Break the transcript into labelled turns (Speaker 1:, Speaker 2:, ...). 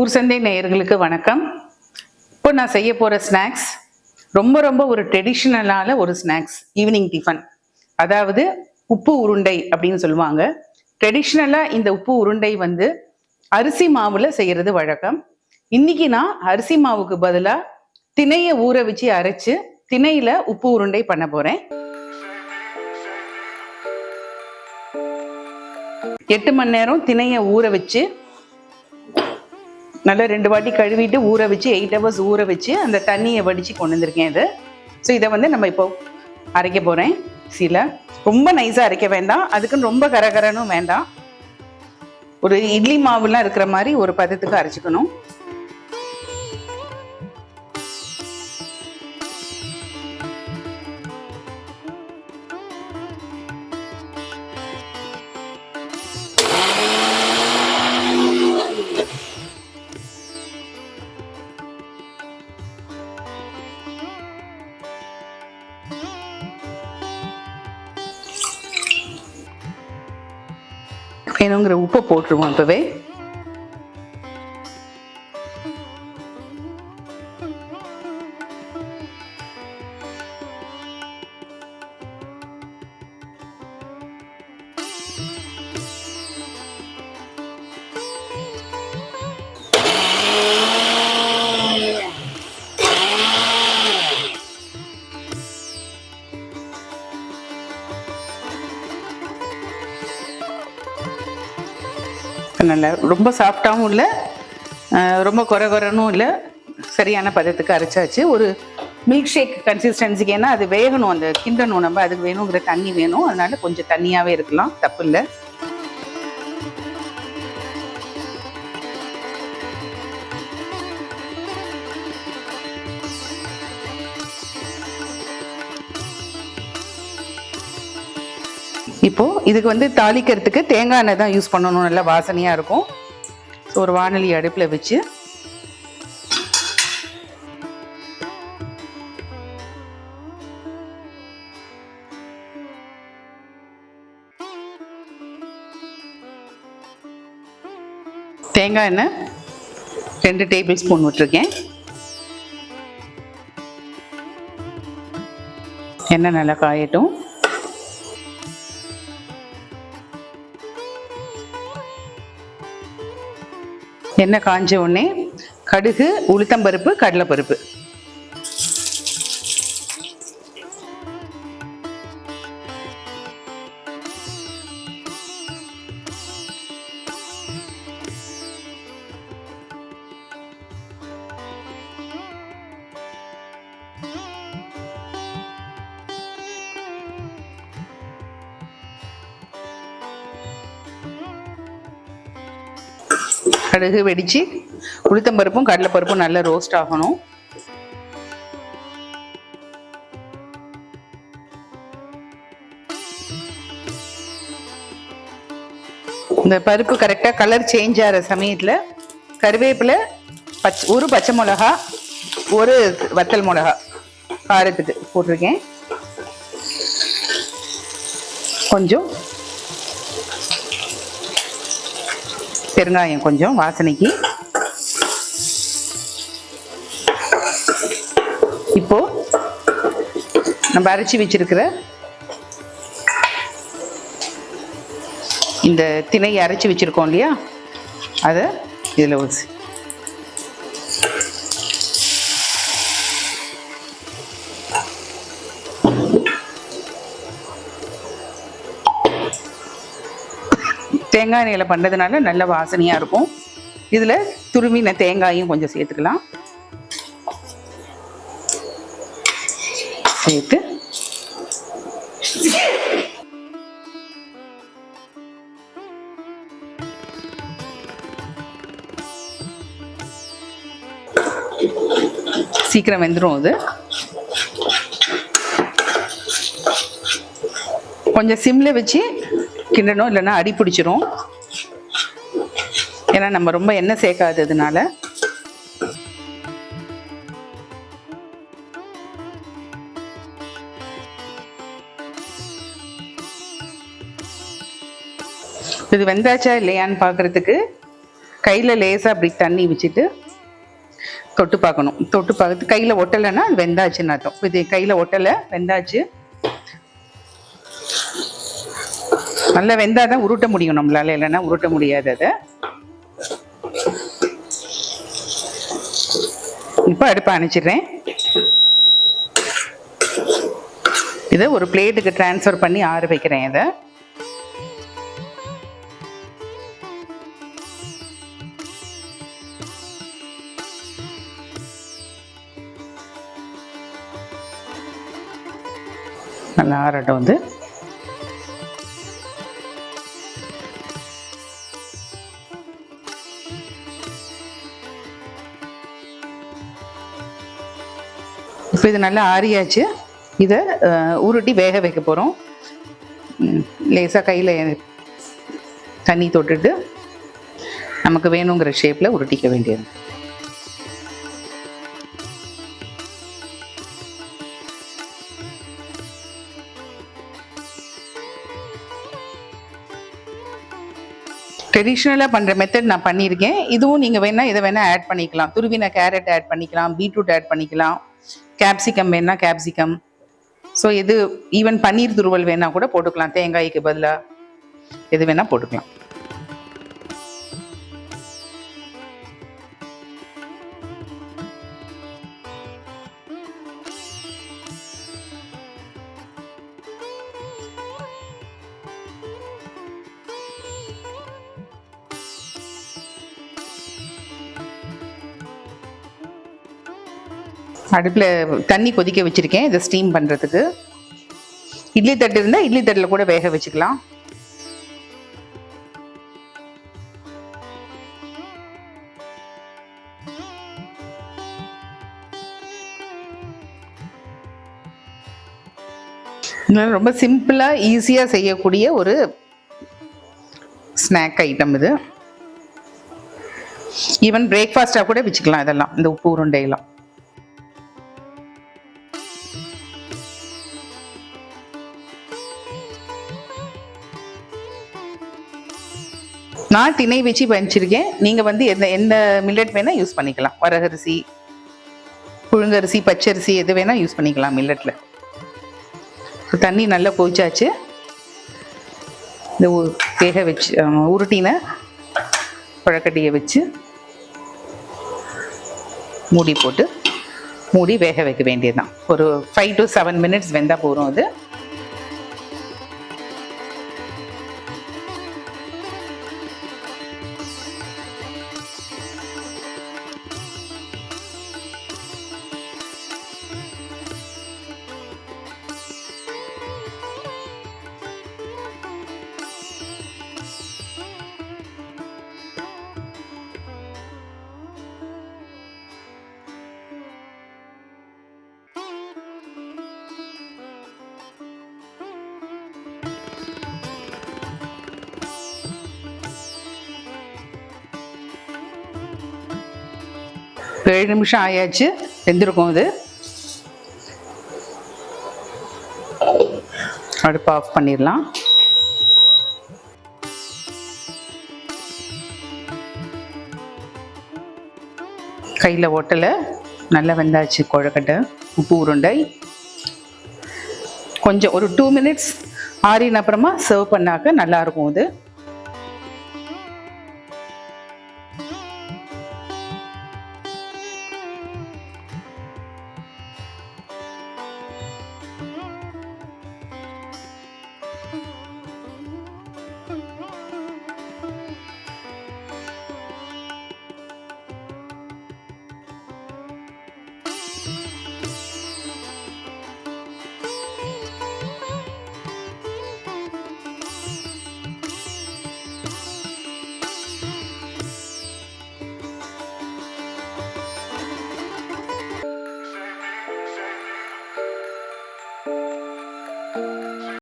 Speaker 1: ஊர் சந்தை நேயர்களுக்கு வணக்கம். இப்போ நான் செய்ய போகிற ஸ்நாக்ஸ் ரொம்ப ஒரு ட்ரெடிஷ்னலான ஒரு ஸ்நாக்ஸ், ஈவினிங் டிஃபன். அதாவது உப்பு உருண்டை அப்படின்னு சொல்லுவாங்க. ட்ரெடிஷ்னலாக இந்த உப்பு உருண்டை அரிசி மாவில் செய்கிறது வழக்கம். இன்னைக்கு நான் அரிசி மாவுக்கு பதிலாக திணையை ஊற வச்சு அரைச்சு திணையில் உப்பு உருண்டை பண்ண போகிறேன். 8 மணி நேரம் திணையை ஊற வச்சு நல்லா 2 வாட்டி கழுவிட்டு ஊற வச்சு 8 hours ஊற வச்சு அந்த தண்ணியை வடித்து கொண்டு வந்திருக்கேன் இது. ஸோ இதை நம்ம இப்போ அரைக்க போகிறேன். ரொம்ப நைஸாக அரைக்க வேண்டாம், அதுக்குன்னு ரொம்ப கரகரனும் வேண்டாம். ஒரு இட்லி மாவுலாம் இருக்கிற மாதிரி ஒரு பதத்துக்கு அரைச்சிக்கணும். வேணுங்கிற உப்பை போட்டுருவோம் இப்பவே. நல்ல ரொம்ப சாஃப்டாகவும் இல்லை, ரொம்ப கொரகொரனும் இல்லை, சரியான பதத்துக்கு அரைச்சாச்சு. ஒரு மில்க் ஷேக் கன்சிஸ்டன்சிக்கு, ஏன்னா அது வேகணும், அந்த கிண்டணும், நம்ம அதுக்கு வேணுங்கிற தண்ணி வேணும். அதனால கொஞ்சம் தண்ணியாகவே இருக்கலாம், தப்பு இல்லை. இப்போ இதுக்கு தாளிக்கிறதுக்கு தேங்காய் எண்ணெய் தான் யூஸ் பண்ணணும், நல்லா வாசனையாக இருக்கும். ஸோ ஒரு வானொலி அடுப்பில் வச்சு தேங்காய் எண்ணெய் 2 டேபிள் ஸ்பூன் விட்டுருக்கேன். எண்ணெய் நல்லா காயட்டும். எண்ணெய் காஞ்ச உடனே கடுகு, உளுத்தம்பருப்பு, கடலைப்பருப்பு, கடுகு வெடிச்சு உளுத்தம்பருப்பும் கடலைப்பருப்பும் நல்லா ரோஸ்ட் ஆகணும். இந்த பருப்பு கரெக்டாக கலர் சேஞ்ச் ஆகிற சமயத்தில் கருவேப்பிலை, ஒரு பச்சை மிளகா, ஒரு வத்தல் மிளகா காரத்துக்கு போட்டிருக்கேன். கொஞ்சம் பெருங்காயம், கொஞ்சம் வாசனைக்கு. இப்போ நம்ம அரைச்சி வச்சிருக்கிற இந்த திணையை அரைச்சி வச்சிருக்கோம் இல்லையா, அதை இதில் ஊசி தேங்காய் எண்ணெயில் பண்ணுறதுனால நல்ல வாசனையாக இருக்கும். இதில் துருவின தேங்காயும் கொஞ்சம் சேர்த்துக்கலாம். சேர்த்து சீக்கிரம் வெந்துடும். அது கொஞ்சம் சிம்மில் வச்சு கிண்டணும், இல்லைன்னா அடி பிடிச்சிரும். ஏன்னா நம்ம ரொம்ப எண்ணெய் சேர்க்காததுனால. இது வெந்தாச்சா இல்லையான்னு பார்க்குறதுக்கு கையில் லேசாக அப்படி தண்ணி வச்சுட்டு தொட்டு பார்க்கணும். தொட்டு பார்த்து கையில் ஒட்டலைன்னா அது வெந்தாச்சுன்னு அர்த்தம். இது கையில் ஒட்டலை, வெந்தாச்சு. நல்லா வெந்தாதான் உருட்ட முடியும் நம்மளால, இல்லைன்னா உருட்ட முடியாது. அதை இப்போ அடுப்பை அணைச்சிடுறேன். இதை ஒரு பிளேட்டுக்கு டிரான்ஸ்ஃபர் பண்ணி ஆற வைக்கிறேன். இதை நல்லா ஆறட்டும். வந்து இப்போ இது நல்லா ஆறியாச்சு. இதை உருட்டி வேக வைக்க போகிறோம். லேசாக கையில் தண்ணி தொட்டுட்டு நமக்கு வேணுங்கிற ஷேப்பில் உருட்டிக்க வேண்டியது. ட்ரெடிஷ்னலாக பண்ணுற மெத்தட் நான் பண்ணியிருக்கேன். இதுவும் நீங்கள் வேணால் இதை வேணால் ஆட் பண்ணிக்கலாம். துருவின கேரட் ஆட் பண்ணிக்கலாம், பீட்ரூட் ஆட் பண்ணிக்கலாம், கேப்சிகம் வேணால் கேப்சிகம். ஸோ எது ஈவன் பன்னீர் துருவல் வேணால் கூட போட்டுக்கலாம். தேங்காய்க்கு பதிலாக எது வேணால் போட்டுக்கலாம். அடுப்பில் தண்ணி கொதிக்க வச்சுருக்கேன் இதை ஸ்டீம் பண்ணுறதுக்கு. இட்லி தட்டு இருந்தால் இட்லி தட்டில் கூட வேக வச்சுக்கலாம். ரொம்ப சிம்பிளாக ஈஸியாக செய்யக்கூடிய ஒரு ஸ்நாக் ஐட்டம் இது. ஈவன் பிரேக்ஃபாஸ்ட்டாக கூட வச்சுக்கலாம் இதெல்லாம், இந்த உப்பு உருண்டையெல்லாம். நான் திணை வச்சு பண்ணிச்சிருக்கேன். நீங்கள் வந்து எந்த மில்லட் வேணால் யூஸ் பண்ணிக்கலாம். வரகரிசி, புழுங்கரிசி, பச்சரிசி எது வேணால் யூஸ் பண்ணிக்கலாம் மில்லட்டில். தண்ணி நல்லா கொதிச்சாச்சு. இந்த வேக வச்சு உருட்டின குழக்கட்டியை வச்சு மூடி போட்டு மூடி வேக வைக்க வேண்டியதுதான். ஒரு 5 to 7 minutes வெந்தால் போகிறோம். அது இப்போ 7 நிமிஷம் ஆயாச்சு, வெந்திருக்கும். இது அடுப்பு ஆஃப் பண்ணிடலாம். கையில் ஓட்டலை, நல்லா வெந்தாச்சு கொழக்கட்டை உப்பு உருண்டை. கொஞ்சம் ஒரு 2 minutes ஆறின அப்புறமா சர்வ் பண்ணாக்க நல்லாயிருக்கும். இது